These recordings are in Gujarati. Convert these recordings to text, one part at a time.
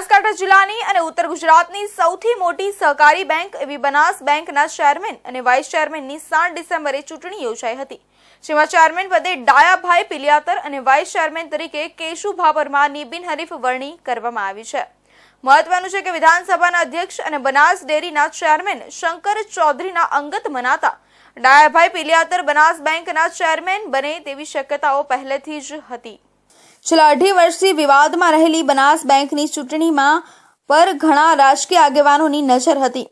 બનાસકાંઠા જિલ્લાની અને ઉત્તર ગુજરાતની સૌથી મોટી સહકારી બેંક એવી બનાસ બેંકના ચેરમેન અને વાઇસ ચેરમેનની 7 ડિસેમ્બરે ચૂંટણી યોજાઈ હતી, જેમાં ચેરમેન પદે ડાયાભાઈ પિલિયાતર અને વાઇસ ચેરમેન તરીકે કેશુભા પરમારની બિનહરીફ વરણી કરવામાં આવી છે। મહત્વનું છે કે વિધાનસભાના અધ્યક્ષ અને બનાસ ડેરીના ચેરમેન શંકર ચૌધરીના અંગત મનાતા ડાયાભાઈ પિલિયાતર બનાસ બેંકના ચેરમેન બને તેવી શક્યતાઓ પહેલેથી જ હતી। છેલ્લા 2.5 વર્ષથી વિવાદમાં રહેલી બનાસ બેંકની ચૂંટણીમાં પર ઘણા રાજકીય આગેવાનોની નજર હતી,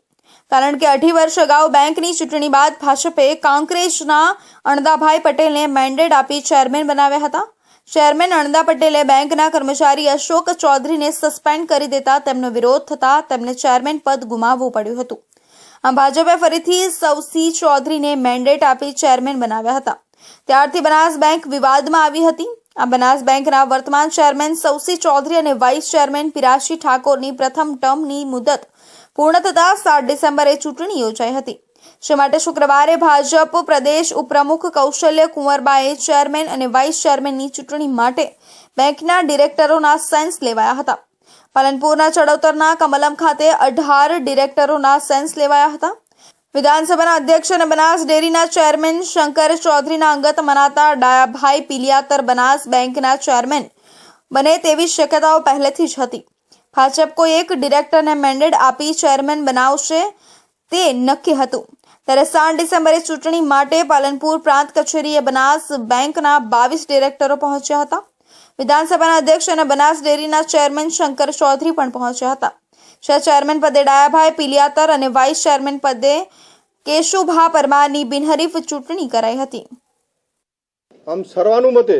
કારણ કે 2.5 વર્ષ અગાઉ બેંકની ચૂંટણી બાદ ભાજપે કાંકરેજના અણદાભાઈ પટેલને મેન્ડેટ આપી ચેરમેન બનાવ્યા હતા। ચેરમેન અણદા પટેલે બેંકના કર્મચારી અશોક ચૌધરીને સસ્પેન્ડ કરી દેતા તેમનો વિરોધ થતા તેમને ચેરમેન પદ ગુમાવવું પડ્યું હતું। આમ ભાજપે ફરીથી સૌસી ચૌધરીને મેન્ડેટ આપી ચેરમેન બનાવ્યા હતા। ત્યારથી બનાસ બેંક વિવાદમાં આવી હતી। આ બનાસ બેંકના વર્તમાન ચેરમેન સૌસી ચૌધરી અને વાઇસ ચેરમેન પિરાશી ઠાકોરની પ્રથમ ટર્મની મુદત પૂર્ણ થતા 7 ડિસેમ્બરે ચૂંટણી યોજાઈ હતી, જે માટે શુક્રવારે ભાજપ પ્રદેશ ઉપપ્રમુખ કૌશલ્ય કુંવરબાએ ચેરમેન અને વાઇસ ચેરમેનની ચૂંટણી માટે બેંકના ડિરેક્ટરોના સેન્સ લેવાયા હતા। પાલનપુરના ચડોતરના કમલમ ખાતે 18 ડિરેક્ટરોના સેન્સ લેવાયા હતા। વિધાનસભાના અધ્યક્ષ અને બનાસ ડેરીના ચેરમેન શંકર ચૌધરીના અંગત મનાતા ડાયાભાઈ પિલિયાતર બનાસ બેંકના ચેરમેન બને તેવી શક્યતાઓ પહેલેથી જ હતી। ભાજપ કોઈ એક ડિરેક્ટરને મેન્ડેટ આપી ચેરમેન બનાવશે તે નક્કી હતું, ત્યારે 7 ડિસેમ્બરે ચૂંટણી માટે પાલનપુર પ્રાંત કચેરીએ બનાસ બેંકના 22 ડિરેક્ટરો પહોંચ્યા હતા। વિધાનસભાના અધ્યક્ષ અને બનાસ ડેરીના ચેરમેન શંકર ચૌધરી પણ પહોંચ્યા હતા। ચેરમેન પદે ડાયાભાઈ પિલિયાતર અને વાઇસ ચેરમેન પદે કેશુભા પરમારની બિનહરીફ ચૂંટણી કરાઈ હતી। આમ સર્વાનુમતે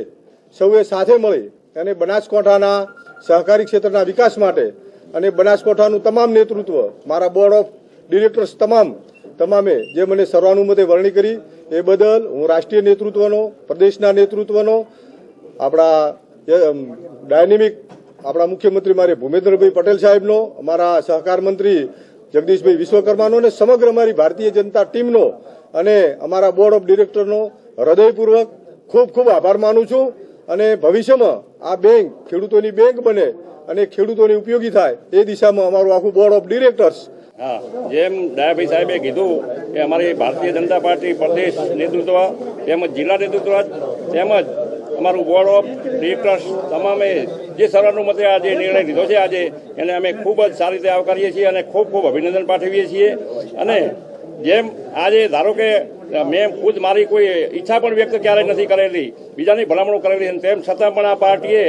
સૌએ સાથે મળી અને બનાસકાંઠાના સહકારી ક્ષેત્રના વિકાસ માટે અને બનાસકાંઠાનું તમામ નેતૃત્વ, મારા બોર્ડ ઓફ ડિરેક્ટર્સ તમામે જે મને સર્વાનુમતે વરણી કરી એ બદલ હું રાષ્ટ્રીય નેતૃત્વનો, પ્રદેશના નેતૃત્વનો, આપણા ડાયનેમિક આપણા મુખ્યમંત્રી મારે ભૂપેન્દ્રભાઈ પટેલ સાહેબનો, અમારા સહકાર મંત્રી જગદીશભાઈ વિશ્વકર્માનો અને સમગ્ર અમારી ભારતીય જનતા ટીમનો અને અમારા બોર્ડ ઓફ ડિરેક્ટરનો હૃદયપૂર્વક ખૂબ ખૂબ આભાર માનું છું। અને ભવિષ્યમાં આ બેંક ખેડૂતોની બેંક બને અને ખેડૂતોને ઉપયોગી થાય એ દિશામાં અમારું આખું બોર્ડ ઓફ ડિરેક્ટર્સ। જેમ ડાયાભાઈ સાહેબે કીધું કે અમારી ભારતીય જનતા પાર્ટી પ્રદેશ નેતૃત્વ તેમજ જિલ્લા નેતૃત્વ તેમજ અમારું બોર્ડ ઓફ ડિરેક્ટર્સ તમામે જે સર્વાનુમતે આજે નિર્ણય લીધો છે આજે એને અમે ખૂબ જ સારી રીતે આવકારીએ છીએ અને ખૂબ ખૂબ અભિનંદન પાઠવીએ છીએ। અને જેમ આજે ધારો કે મેં ખુદ મારી કોઈ ઈચ્છા પણ વ્યક્ત ક્યારેય નથી કરેલી, બીજાની ભલામણો કરેલી, તેમ છતાં પણ આ પાર્ટીએ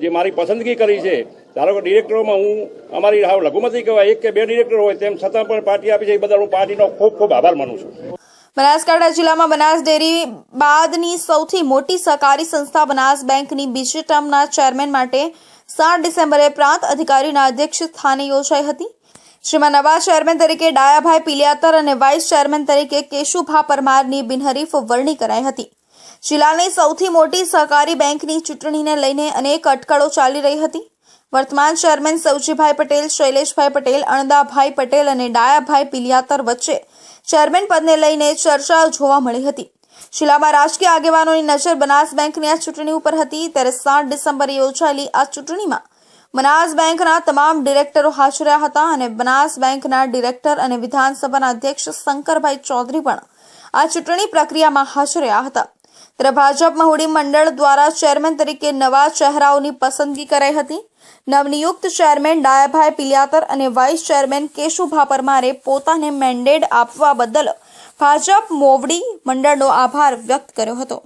જે મારી પસંદગી કરી છે, ધારો કે ડિરેક્ટરોમાં હું અમારી લઘુમતી કહેવાય 1 કે 2 ડિરેક્ટર હોય, તેમ છતાં પણ પાર્ટી આપી છે એ બદલ હું પાર્ટીનો ખૂબ ખૂબ આભાર માનું છું। બનાસકાંઠા જિલ્લામાં બનાસ ડેરી બાદની સૌથી મોટી સહકારી સંસ્થા બનાસ બેંકની બીજી ટર્મના ચેરમેન માટે 7 ડિસેમ્બરે પ્રાંત અધિકારીના અધ્યક્ષ સ્થાને યોજાઈ હતી, જેમાં નવા ચેરમેન તરીકે ડાયાભાઈ પિલિયાતર અને વાઇસ ચેરમેન તરીકે કેશુભા પરમારની બિનહરીફ વરણી કરાઈ હતી। જિલ્લાની સૌથી મોટી સહકારી બેંકની ચૂંટણીને લઈને અનેક અટકળો ચાલી રહી હતી। વર્તમાન ચેરમેન સૌજીભાઈ પટેલ, શૈલેષભાઈ પટેલ, અણદાભાઈ પટેલ અને ડાયાભાઈ પિલિયાતર વચ્ચે ચેરમેન પદને લઈને ચર્ચા જોવા મળી હતી। જિલ્લામાં રાજકીય આગેવાનોની નજર બનાસ બેંકની આ ચૂંટણી ઉપર હતી, ત્યારે 7 ડિસેમ્બરે યોજાયેલી આ ચૂંટણીમાં બનાસ બેંકના તમામ ડિરેક્ટરો હાજર રહ્યા હતા અને બનાસ બેંકના ડિરેક્ટર અને વિધાનસભાના અધ્યક્ષ શંકરભાઈ ચૌધરી પણ આ ચૂંટણી પ્રક્રિયામાં હાજર રહ્યા હતા। ત્યારે ભાજપ મહુડી મંડળ દ્વારા ચેરમેન તરીકે નવા ચહેરાઓની પસંદગી કરાઈ હતી। નવનિયુક્ત ચેરમેન ડાયાભાઈ પિલિયાતર અને વાઇસ ચેરમેન કેશુભા પરમારે પોતાને મેન્ડેટ આપવા બદલ ભાજપ મોવડી મંડળનો આભાર વ્યક્ત કર્યો હતો।